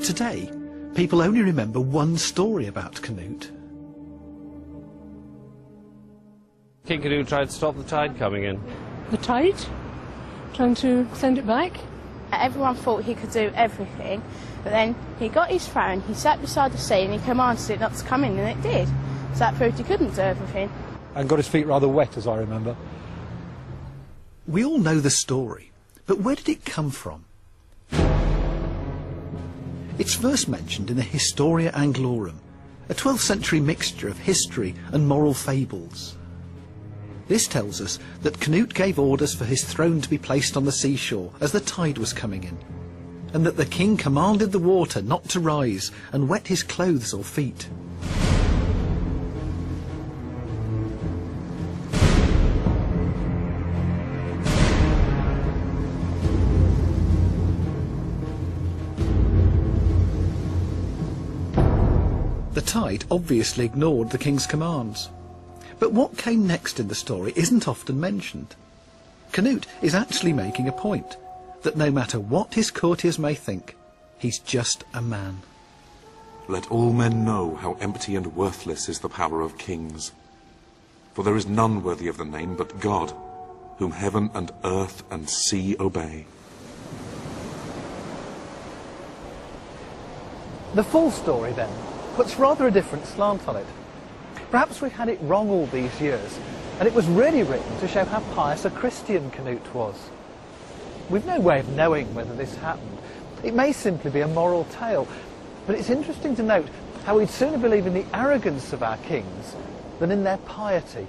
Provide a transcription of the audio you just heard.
But today, people only remember one story about Canute. King Canute tried to stop the tide coming in. The tide? Trying to send it back? Everyone thought he could do everything, but then he got his throne, he sat beside the sea and he commanded it not to come in, and it did. So that proved he couldn't do everything. And got his feet rather wet, as I remember. We all know the story, but where did it come from? It's first mentioned in the Historia Anglorum, a 12th century mixture of history and moral fables. This tells us that Canute gave orders for his throne to be placed on the seashore as the tide was coming in, and that the king commanded the water not to rise and wet his clothes or feet. The tide obviously ignored the king's commands. But what came next in the story isn't often mentioned. Canute is actually making a point, that no matter what his courtiers may think, he's just a man. Let all men know how empty and worthless is the power of kings. For there is none worthy of the name but God, whom heaven and earth and sea obey. The full story, then, puts rather a different slant on it. Perhaps we've had it wrong all these years, and it was really written to show how pious a Christian Canute was. We've no way of knowing whether this happened. It may simply be a moral tale, but it's interesting to note how we'd sooner believe in the arrogance of our kings than in their piety.